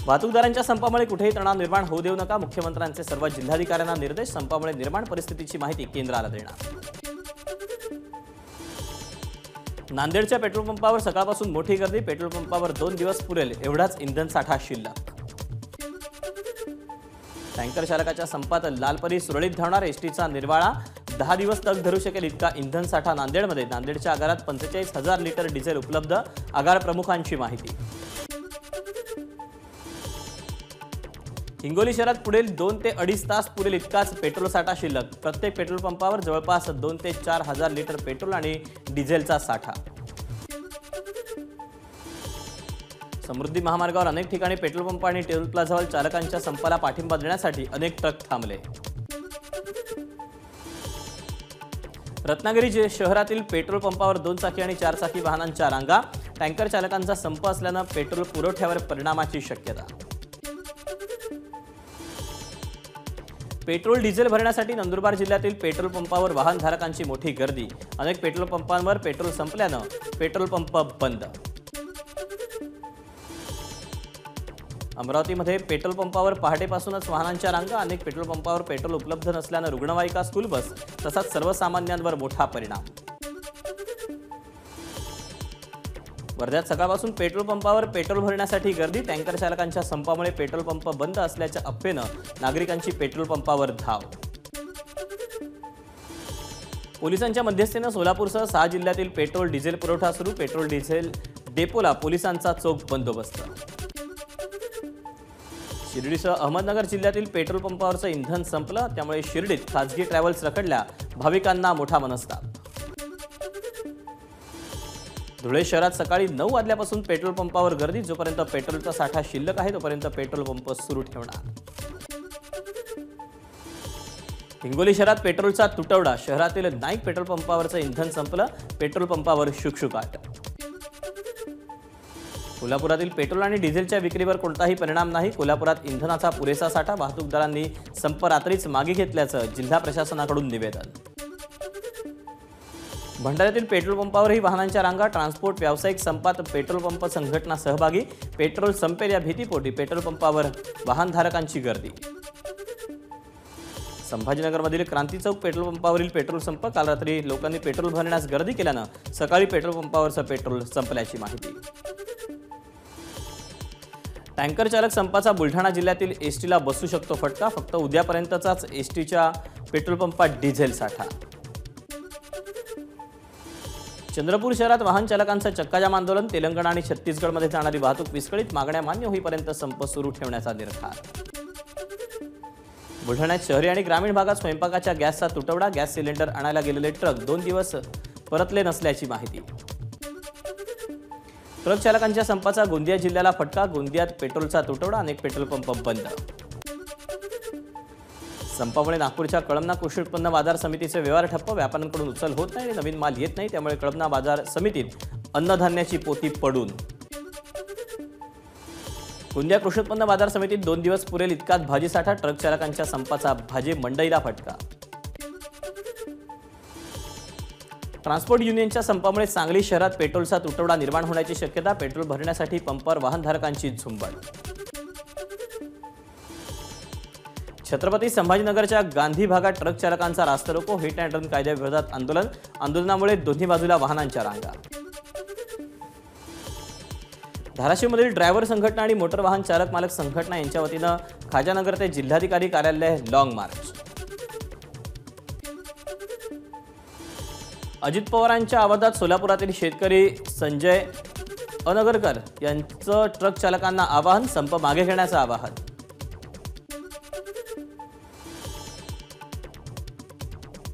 वाहतूकदारांच्या संपामुळे कुठेही तणाव निर्माण होऊ देऊ नका, मुख्यमंत्र्यांचे सर्व जिल्हाधिकाऱ्यांना निर्देश. संपामुळे निर्माण परिस्थितीची माहिती केंद्राला देणार. नांदेडच्या पेट्रोल पंपावर सकाळपासून मोठी गर्दी. पेट्रोल पंपावर 2 दिवस पुरेल एवढाच इंधन साठा शिल्लक. टँकर चालकाच्या संपात लालपरी सुरळीत धावणार. एसटीचा निर्वाळा 10 दिवस तग धरू शकेल इतका इंधन साठा नांदेडमध्ये. नांदेडच्या आगारात 45,000 लिटर डिझेल उपलब्ध. आगार प्रमुखांची माहिती. हिंगोली शहरात पुढील 2 ते 2.5 तास पुरेल इतकाच पेट्रोल साठा शिल्लक. प्रत्येक पेट्रोल पंपावर जवळपास 2 ते 4,000 लिटर पेट्रोल आणि डिझेलचा साठा. समृद्धी महामार्गावर अनेक ठिकाणी पेट्रोल पंप आणि टोल प्लाझावर चालकांच्या संपाला पाठिंबा देण्यासाठी अनेक ट्रक थांबले. रत्नागिरी शहरातील पेट्रोल पंपावर 2 चाकी आणि 4 चाकी वाहनांच्या रांगा. टँकर चालकांचा संप असल्यानं पेट्रोल पुरवठ्यावर परिणामाची शक्यता. पेट्रोल डिझेल भरण्यासाठी नंदुरबार जिल्ह्यातील पेट्रोल पंपावर वाहनधारकांची मोठी गर्दी. अनेक पेट्रोल पंपांवर पेट्रोल संपल्यानं पेट्रोल पंप बंद. अमरावतीमध्ये पेट्रोल पंपावर पहाटेपासूनच वाहनांच्या रांगा. अनेक पेट्रोल पंपावर पेट्रोल उपलब्ध नसल्यानं रुग्णवाहिका, स्कूल बस तसंच सर्वसामान्यांवर मोठा परिणाम. वर्ध्यात सकाळपासून पेट्रोल पंपावर पेट्रोल भरण्यासाठी गर्दी. टँकर चालकांच्या संपामुळे पेट्रोल पंप बंद असल्याच्या अफवेनं नागरिकांची पेट्रोल पंपावर धाव. पोलिसांच्या मध्यस्थीनं सोलापूरसह 6 जिल्ह्यातील पेट्रोल डिझेल पुरवठा सुरू. पेट्रोल डिझेल डेपोला पोलिसांचा चोख बंदोबस्त. शिर्डीसह अहमदनगर जिल्ह्यातील पेट्रोल पंपावरचं इंधन संपलं, त्यामुळे शिर्डीत खासगी ट्रॅव्हल्स रखडल्या. भाविकांना मोठा मनस्ताप. धुळे शहरात सकाळी 9 वाजल्यापासून पेट्रोल पंपावर गर्दी. जोपर्यंत पेट्रोलचा साठा शिल्लक आहे तोपर्यंत पेट्रोल पंप सुरू ठेवणार. हिंगोली शहरात पेट्रोलचा तुटवडा. शहरातील नाईक पेट्रोल पंपावरचं इंधन संपलं. पेट्रोल पंपावर शुकशुकाट. कोल्हापुरातील पेट्रोल आणि डिझेलच्या विक्रीवर कोणताही परिणाम नाही. कोल्हापुरात इंधनाचा पुरेसा साठा. वाहतूकदारांनी संप रात्रीच मागे घेतल्याचं जिल्हा प्रशासनाकडून निवेदन. भंडाऱ्यातील पेट्रोल पंपावरही वाहनांच्या रांगा. ट्रान्सपोर्ट व्यावसायिक संपात पेट्रोल पंप संघटना सहभागी. पेट्रोल संपेल या भीतीपोटी पेट्रोल पंपावर वाहनधारकांची गर्दी. संभाजीनगरमधील क्रांती चौक पेट्रोल पंपावरील पेट्रोल संप. काल रात्री लोकांनी पेट्रोल भरण्यास गर्दी केल्यानं सकाळी पेट्रोल पंपावरचं पेट्रोल संपल्याची माहिती. टँकर चालक संपाचा बुलढाणा जिल्ह्यातील एसटीला बसू शकतो फटका. फक्त उद्यापर्यंतचाच एसटीच्या पेट्रोल पंपात डिझेल साठा. चंद्रपूर शहरात वाहन चालकांचं चक्काजाम आंदोलन. तेलंगणा आणि छत्तीसगडमध्ये जाणारी वाहतूक विस्कळीत. मागण्या मान्य होईपर्यंत संप सुरू ठेवण्याचा निर्धार. बुलढाण्यात शहरी आणि ग्रामीण भागात स्वयंपाकाच्या गॅसचा तुटवडा. गॅस सिलेंडर आणायला गेलेले ट्रक 2 दिवस परतले नसल्याची माहिती. ट्रक चालकांच्या संपाचा गोंदिया जिल्ह्याला फटका. गोंदियात पेट्रोलचा तुटवडा. अनेक पेट्रोल पंप बंद. संपामुळे नागपूरच्या कळमना कृषी उत्पन्न बाजार समितीचे व्यवहार ठप्प. व्यापाऱ्यांकडून उचल होत नाही आणि नवीन माल येत नाही, त्यामुळे कळमना बाजार समितीत अन्नधान्याची पोती पडून. गोंदिया कृषी उत्पन्न बाजार समितीत 2 दिवस पुरेल इतकाच भाजी साठा. ट्रक चालकांच्या संपाचा भाजी मंडईला फटका. ट्रान्सपोर्ट युनियनच्या संपामुळे सांगली शहरात पेट्रोलचा तुटवडा निर्माण होण्याची शक्यता. पेट्रोल भरण्यासाठी पंपावर वाहनधारकांची झुंबड. छत्रपती संभाजीनगरच्या गांधी भागात ट्रक चालकांचा रास्ता रोको. हिट अँड रन कायद्याविरोधात आंदोलन. आंदोलनामुळे दोन्ही बाजूला वाहनांच्या रांगा. धाराशिवमधील ड्रायव्हर संघटना आणि मोटर वाहन चालक मालक संघटना यांच्या वतीनं खाजानगर ते जिल्हाधिकारी कार्यालय लॉंग मार्च. अजित पवारांच्या आवाजात सोलापुरातील शेतकरी संजय अनगरकर यांचं ट्रक चालकांना आवाहन. संप मागे घेण्याचं आवाहन.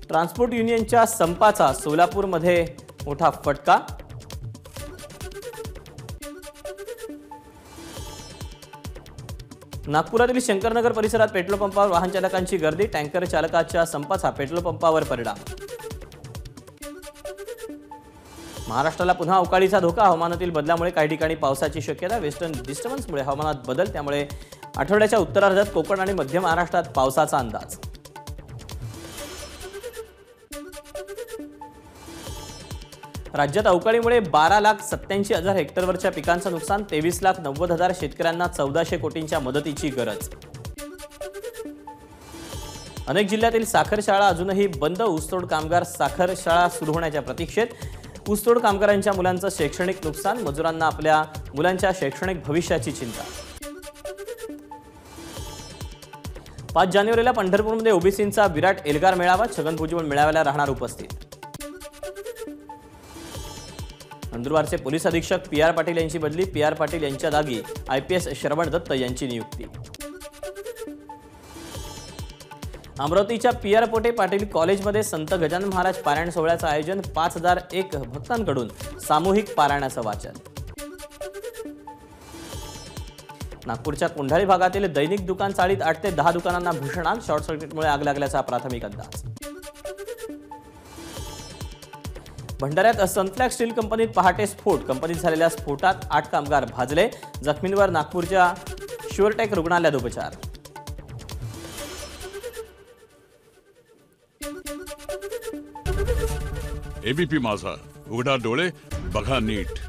ट्रान्सपोर्ट युनियनच्या संपाचा सोलापूरमध्ये मोठा फटका. नागपुरातील शंकरनगर परिसरात पेट्रोल पंपावर वाहन चालकांची गर्दी. टँकर चालकाच्या संपाचा पेट्रोल पंपावर परिणाम. महाराष्ट्राला पुन्हा अवकाळीचा धोका. हवामानातील बदलामुळे काही ठिकाणी पावसाची शक्यता. वेस्टर्न डिस्टर्बन्समुळे हवामानात बदल, त्यामुळे आठवड्याच्या उत्तरार्धात कोकण आणि मध्य महाराष्ट्रात पावसाचा अंदाज. राज्यात अवकाळीमुळे 12,87,000 हेक्टरवरच्या पिकांचं नुकसान, 23,90,000 शेतकऱ्यांना 1400 कोटींच्या मदतीची गरज. अनेक जिल्ह्यातील साखर शाळा अजूनही बंद, ऊसतोड कामगार साखर शाळा सुरू होण्याच्या प्रतीक्षेत. ऊसतोड कामगारांच्या मुलांचं शैक्षणिक नुकसान, मजुरांना आपल्या मुलांच्या शैक्षणिक भविष्याची चिंता. 5 जानेवारीला पंढरपूरमध्ये ओबीसींचा विराट एल्गार मेळावा, छगन भुजबळ मेळाव्याला राहणार उपस्थित. नंदुरबारचे पोलीस अधीक्षक पी.आर. पाटील यांची बदली, पी.आर. पाटील यांच्या जागी आयपीएस श्रवण दत्त यांची नियुक्ती. अमरावतीच्या पी.आर. पोटे पाटील कॉलेजमध्ये संत गजानन महाराज पारायण सोहळ्याचं आयोजन, 5001 भक्तांकडून सामूहिक पारायणाचं वाचन. नागपूरच्या कोंढाळी भागातील दैनिक दुकान चाळीत 8 ते 10 दुकानांना भीषण आग, शॉर्ट सर्किटमुळे आग लागल्याचा प्राथमिक अंदाज. भंडाऱ्यात सनफ्लॅग स्टील कंपनीत पहाटे स्फोट, कंपनीत झालेल्या स्फोटात 8 कामगार भाजले, जखमींवर नागपूरच्या शुअरटेक रुग्णालयात उपचार. एबीपी माझा, उघडा डोळे बघा नीट.